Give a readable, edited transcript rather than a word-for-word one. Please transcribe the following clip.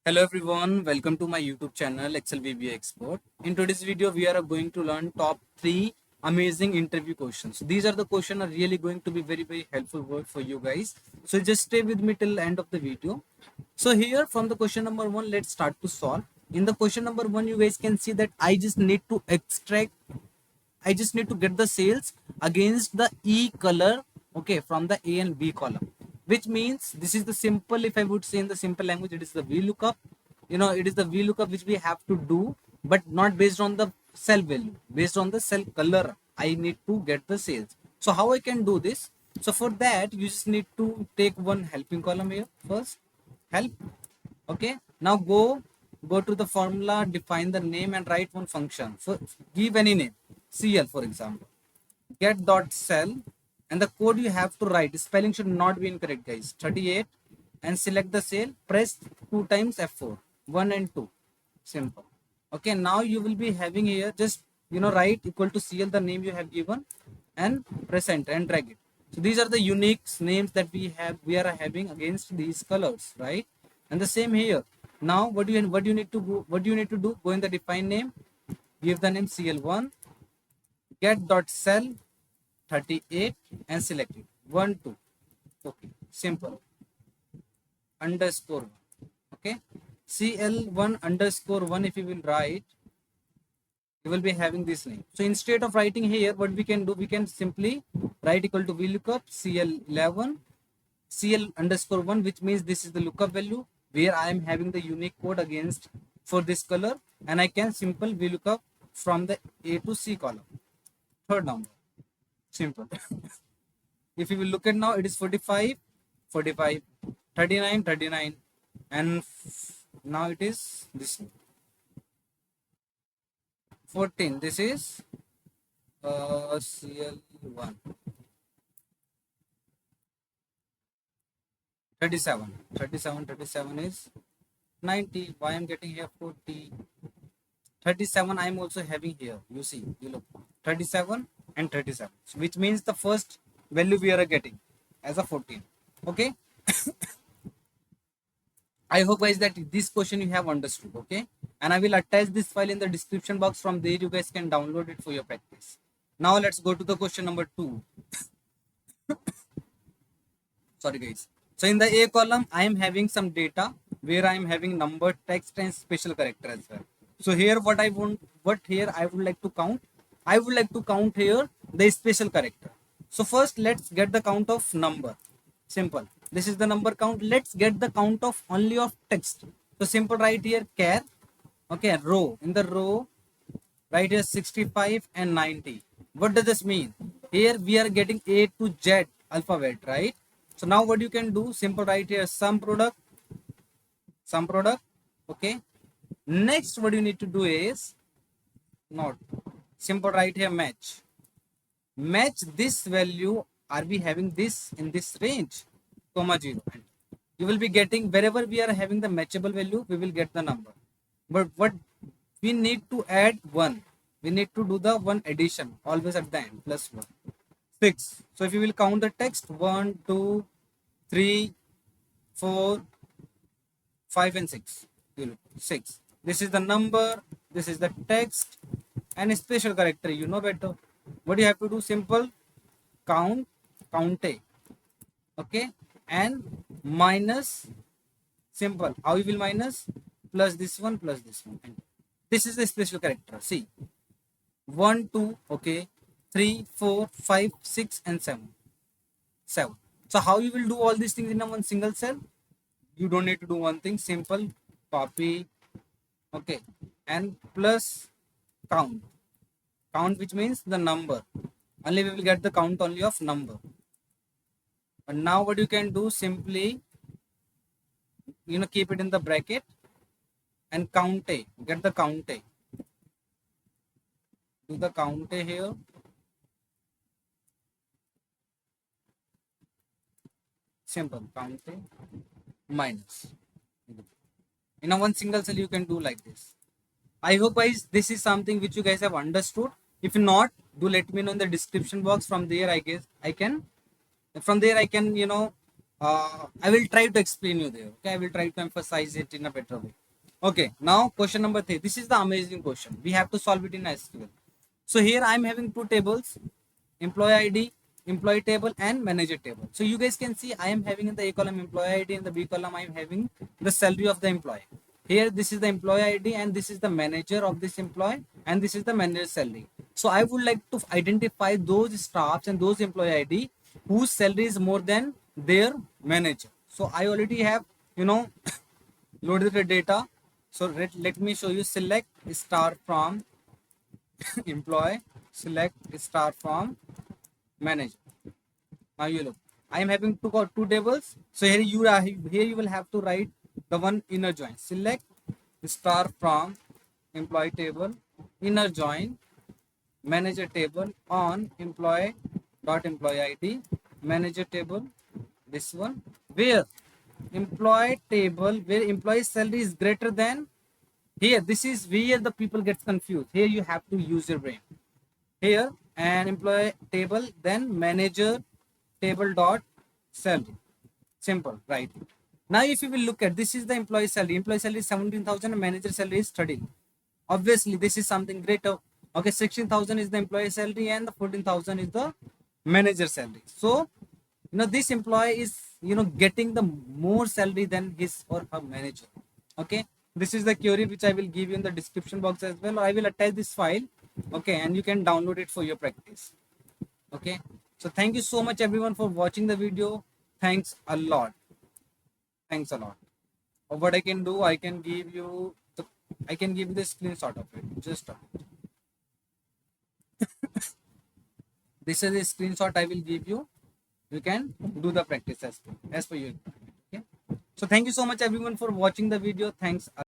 Hello everyone, welcome to my YouTube channel Excel VBA Expert. In today's video, we are going to learn top 3 amazing interview questions. These are the questions are really going to be very helpful word for you guys. So just stay with me till end of the video. So here from the question number 1, let's start to solve. In the question number 1, you guys can see that I just need to get the sales against the E color, okay, from the A and B column, which means this is the simple, if I would say in the simple language, it is the VLOOKUP. It is the VLOOKUP which we have to do, but not based on the cell value, based on the cell color. I need to get the sales. So how I can do this? So for that, you just need to take one helping column here first, help. Okay, now go to the formula, define the name and write one function. So give any name, CL for example, get dot cell, and the code you have to write, spelling should not be incorrect guys, 38, and select the cell, press 2 times F4, 1 and 2, simple. Okay, now you will be having here, just write equal to CL, the name you have given, and press enter and drag it. So these are the unique names that we are having against these colors, right? And the same here. Now what do you need to do? Go in the define name, give the name CL1, get dot cell 38 and select it, 1 2. Okay, simple, underscore 1. Okay, CL1 underscore 1, if you will write, you will be having this name. So instead of writing here, what we can do, we can simply write equal to VLOOKUP CL11 CL underscore 1, which means this is the lookup value where I am having the unique code against for this color, and I can simple VLOOKUP from the A to C column, third number, simple. If you will look at now, it is 45 45, 39 39, and now it is this 14. This is CL1 37 37 37 is 90. Why I'm getting here 40? 37 I'm also having here. You see, you look, 37 and 37, which means the first value we are getting as a 14. Okay. I hope guys that this question you have understood. Okay, and I will attach this file in the description box. From there you guys can download it for your practice. Now let's go to the question number 2. Sorry guys. So in the A column, I am having some data where I am having number, text, and special character as well. So here what I would like to count. I would like to count here the special character. So first let's get the count of number. Simple. This is the number count. Let's get the count of only of text. So simple, right here char. Okay, row. In the row, right here 65 and 90. What does this mean? Here we are getting A to Z alphabet, right? So now what you can do, simple, right here sum product. Okay, next what you need to do is not simple, right here match this value. Are we having this in this range, comma 0, and you will be getting, wherever we are having the matchable value, we will get the number. But what we need to add 1, we need to do the 1 addition always at the end, plus 1, 6. So if you will count the text, 1 2 3 4 5 and 6, 6. This is the number, this is the text, and a special character, you know better. What you have to do, simple count A. Okay, and minus, simple, how you will minus, plus this one, and this is the special character. See, 1 2, okay, 3 4 5 6 and 7. So how you will do all these things in a one single cell? You don't need to do one thing, simple copy, okay, and plus count, which means the number. Only we will get the count only of number. But now what you can do, simply keep it in the bracket and count A, get the count A, do the count A here, simple count A minus. In a one single cell you can do like this. I hope guys this is something which you guys have understood. If not, do let me know in the description box. From there I can I will try to explain you there. Okay, I will try to emphasize it in a better way. Okay, now question number 3. This is the amazing question. We have to solve it in SQL. So here I am having two tables, employee ID, employee table, and manager table. So you guys can see I am having in the A column employee ID, in the B column I am having the salary of the employee. Here this is the employee ID and this is the manager of this employee and this is the manager's salary. So I would like to identify those staffs and those employee ID whose salary is more than their manager. So I already have, loaded the data. So let me show you. Select star from employee, select star from manager. Now you look, I am having two tables. So here you will have to write the one inner join. Select star from employee table, inner join manager table on employee ID, manager table, this one, where employee table, where employee salary is greater than. Here this is where the people gets confused. Here you have to use your brain. Here an employee table, then manager table dot salary. Simple, right? Now if you will look at, this is the employee salary. Employee salary is 17,000 and manager salary is 13. Obviously this is something greater. Okay, 16,000 is the employee salary and the 14,000 is the manager salary. So this employee is getting the more salary than his or her manager. Okay, this is the query which I will give you in the description box as well. I will attach this file. Okay, and you can download it for your practice. Okay, so thank you so much everyone for watching the video. Thanks a lot. Thanks a lot. What I can do, I can give you the screenshot of it. Just this is a screenshot I will give you. You can do the practice as per you. Okay. So thank you so much everyone for watching the video. Thanks.